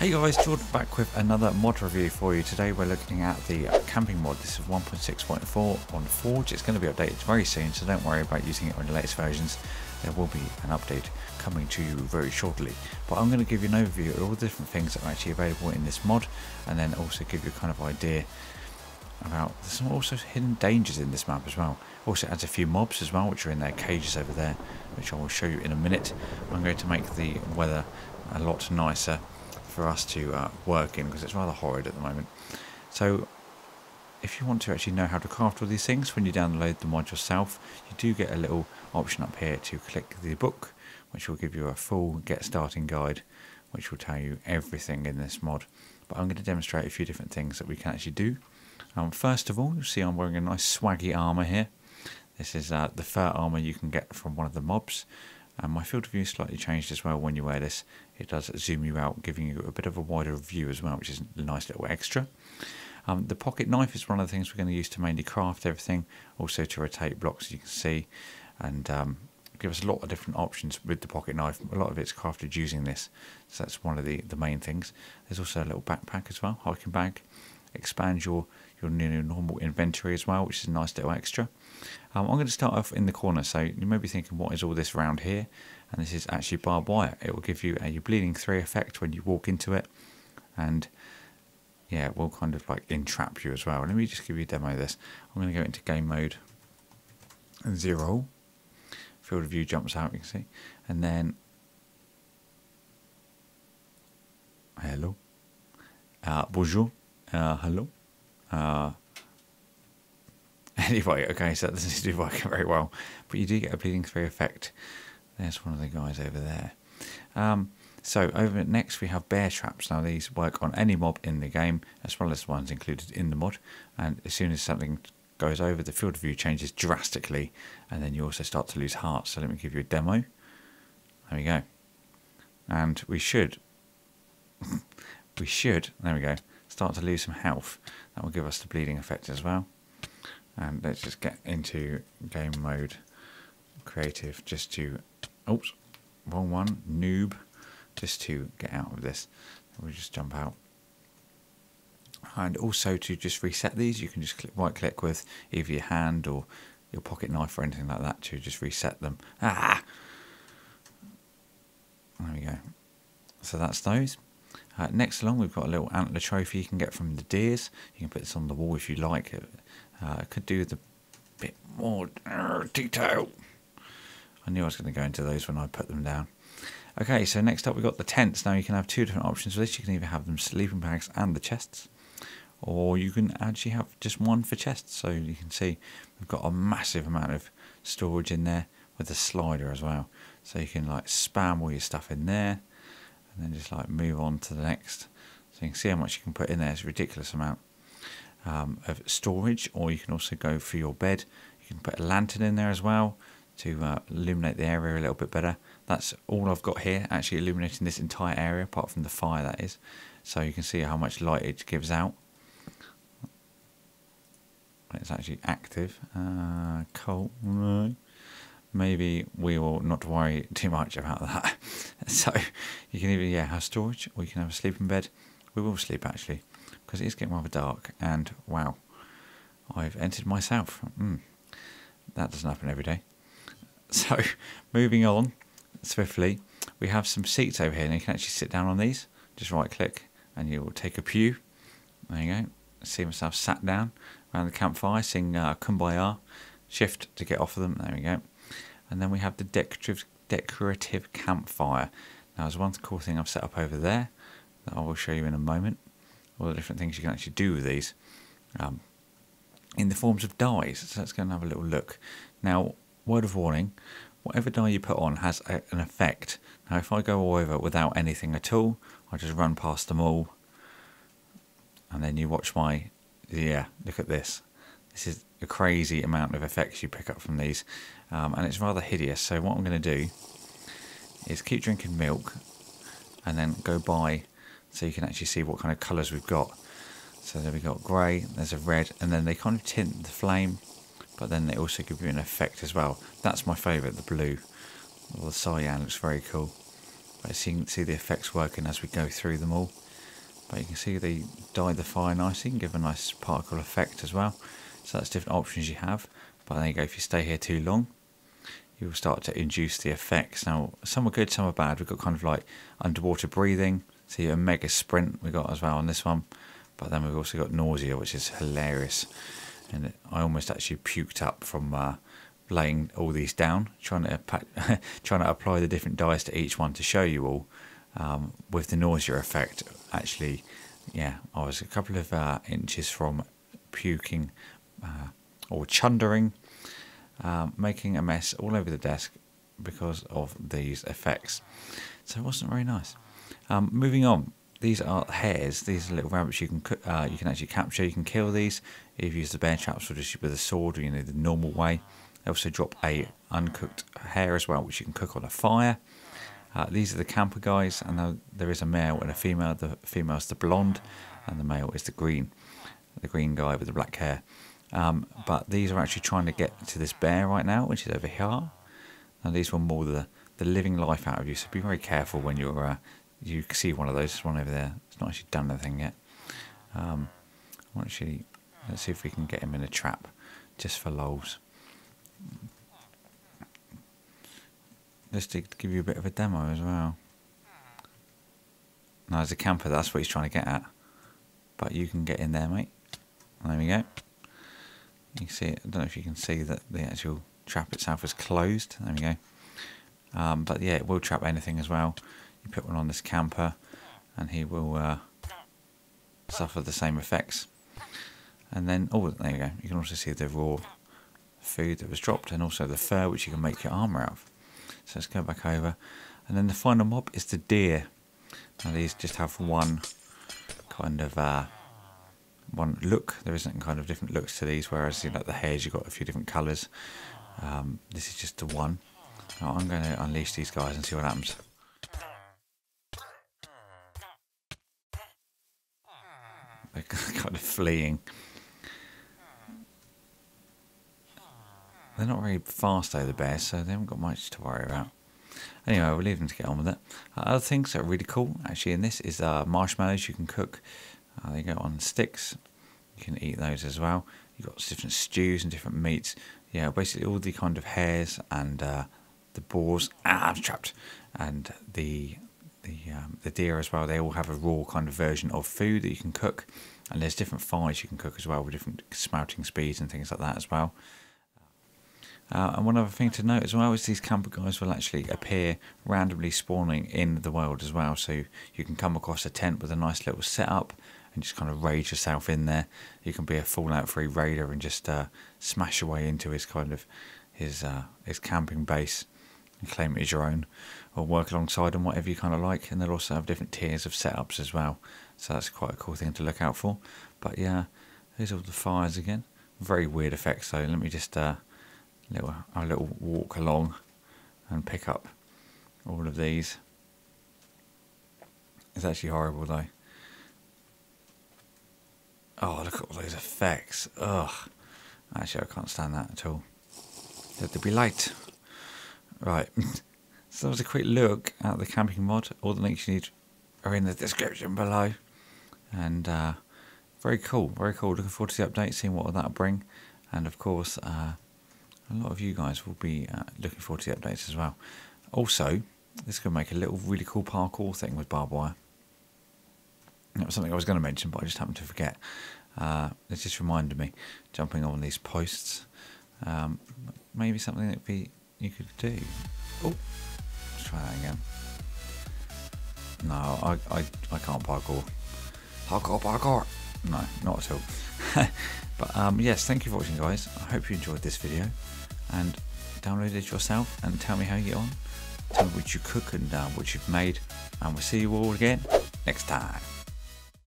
Hey guys, Jordan back with another mod review for you. Today we're looking at the camping mod. This is 1.6.4 on Forge. It's going to be updated very soon, so don't worry about using it on the latest versions. There will be an update coming to you very shortly. But I'm going to give you an overview of all the different things that are actually available in this mod, and then also give you a kind of idea about some also hidden dangers in this map as well. Also adds a few mobs as well, which are in their cages over there, which I will show you in a minute. I'm going to make the weather a lot nicer for us to work in, because it's rather horrid at the moment. So if you want to actually know how to craft all these things when you download the mod yourself, you do get a little option up here to click the book, which will give you a full get starting guide, which will tell you everything in this mod. But I'm going to demonstrate a few different things that we can actually do. First of all, you'll see I'm wearing a nice swaggy armour here. This is the fur armour you can get from one of the mobs. My field of view is slightly changed as well when you wear this. It does zoom you out, giving you a bit of a wider view as well, which is a nice little extra. The pocket knife is one of the things we're going to use to mainly craft everything, also to rotate blocks, as you can see, and give us a lot of different options with the pocket knife. A lot of it's crafted using this, so that's one of the main things. There's also a little backpack as well, hiking bag. Expands your normal inventory as well, which is a nice little extra. I'm going to start off in the corner, so you may be thinking, what is all this around here? And this is actually barbed wire. It will give you a bleeding 3 effect when you walk into it, and yeah, it will kind of like entrap you as well. Let me just give you a demo of this. I'm going to go into game mode 0. Field of view jumps out, you can see, and then hello, bonjour. Hello. Anyway, okay, so that doesn't seem to be working very well, but you do get a bleeding 3 effect. There's one of the guys over there. So over next we have bear traps. Now these work on any mob in the game, as well as the ones included in the mod, and as soon as something goes over, the field of view changes drastically, and then you also start to lose hearts. So let me give you a demo. There we go. And we should, there we go, start to lose some health. That will give us the bleeding effect as well. And let's just get into game mode creative, just to, oops, wrong one, noob, just to get out of this. We'll just jump out. And also to just reset these, you can just right click with either your hand or your pocket knife or anything like that to just reset them. There we go. So that's those. Next along, we've got a little antler trophy you can get from the deers. You can put this on the wall if you like. It could do with a bit more detail. I knew I was going to go into those when I put them down. Okay, so next up we've got the tents. Now you can have 2 different options for this. You can either have them sleeping bags and the chests, or you can actually have just one for chests. So you can see we've got a massive amount of storage in there with a slider as well. So you can like spam all your stuff in there, and then just like move on to the next. So you can see how much you can put in there. It's a ridiculous amount of storage. Or you can also go for your bed. You can put a lantern in there as well to illuminate the area a little bit better. That's all I've got here, actually illuminating this entire area, apart from the fire, that is. So you can see how much light it gives out. It's actually active. Cool. Maybe we will not worry too much about that. So you can either have storage, or you can have a sleeping bed. We will sleep actually, because it is getting rather dark, and wow, I've entered myself. That doesn't happen every day. So moving on swiftly, we have some seats over here, and you can actually sit down on these. Just right click and you will take a pew. There you go. See myself sat down around the campfire, sing Kumbaya. Shift to get off of them. There we go. And then we have the decorative campfire. Now there's one cool thing I've set up over there that I will show you in a moment. All the different things you can actually do with these in the forms of dyes. So let's go and have a little look. Now, word of warning, whatever dye you put on has an effect. Now if I go over without anything at all, I just run past them all, and then you watch my, look at this. This is a crazy amount of effects you pick up from these, and it's rather hideous. So what I'm going to do is keep drinking milk, and then go by so you can actually see what kind of colours we've got. So there we got grey, there's a red, and then they kind of tint the flame, but then they also give you an effect as well. That's my favourite, the blue. Well, the cyan looks very cool. But you can see the effects working as we go through them all. But you can see they dye the fire nicely and give a nice particle effect as well. So that's different options you have. But there you go, if you stay here too long, you will start to induce the effects. Now, some are good, some are bad. We've got kind of like underwater breathing. See a mega sprint we got as well on this one. But then we've also got nausea, which is hilarious. And I almost actually puked up from laying all these down, trying to apply the different dyes to each one to show you all. With the nausea effect, actually, yeah, I was a couple of inches from puking or chundering, making a mess all over the desk because of these effects. So it wasn't very nice. Moving on, these are hares. These are little rabbits you can actually capture. You can kill these if you use the bear traps or just with a sword, or the normal way. They also drop a uncooked hare as well, which you can cook on a fire. These are the camper guys, and there is a male and a female. The female is the blonde, and the male is the green guy with the black hair. But these are actually trying to get to this bear right now, which is over here. Now these will maul the living life out of you, so be very careful when you see one of those. There's one over there. It's not actually done anything yet. Let's see if we can get him in a trap, just for lols. Just to give you a bit of a demo as well. Now as a camper, that's what he's trying to get at. But you can get in there, mate. There we go. You can see it. I don't know if you can see that the actual trap itself is closed. There we go. But yeah, it will trap anything as well. You put one on this camper and he will suffer the same effects. And then, oh, there you go. You can also see the raw food that was dropped, and also the fur, which you can make your armour out of. So let's go back over. And then the final mob is the deer. Now these just have one kind of one look. There isn't kind of different looks to these, whereas like the hares, you've got a few different colours. This is just the one. Now I'm going to unleash these guys and see what happens. They're kind of fleeing. They're not very fast though, the bears, so they haven't got much to worry about. Anyway, we'll leave them to get on with it. Other things that are really cool, actually, in this is marshmallows you can cook. They go on sticks. You can eat those as well. You've got different stews and different meats. Yeah, basically all the kind of hares and the boars. I'm trapped. And the deer as well. They all have a raw kind of version of food that you can cook. And there's different fires you can cook as well with different sprouting speeds and things like that as well. And one other thing to note as well is these camper guys will actually appear randomly spawning in the world as well. So you can come across a tent with a nice little setup and just kind of raid yourself in there. You can be a Fallout 3 raider and just smash your way into his kind of his camping base and claim it as your own, or work alongside them, whatever you kind of like. And they'll also have different tiers of setups as well. So that's quite a cool thing to look out for. But yeah, here's all the fires again. Very weird effects though. Let me just a little walk along and pick up all of these. It's actually horrible though. Oh, look at all those effects. Ugh. Actually, I can't stand that at all. Let there be light. Right. So that was a quick look at the camping mod. All the links you need are in the description below. And very cool, very cool. Looking forward to the update, seeing what that'll bring. And of course, a lot of you guys will be looking forward to the updates as well. Also, this could make a little really cool parkour thing with barbed wire. That was something I was going to mention, but I just happened to forget. It just reminded me, jumping on these posts. Maybe something that you could do. Oh, let's try that again. No, I can't parkour. Parkour. No, not at all. But yes, thank you for watching, guys. I hope you enjoyed this video and download it yourself and tell me how you get on. Tell me what you cook and what you've made, and we'll see you all again next time.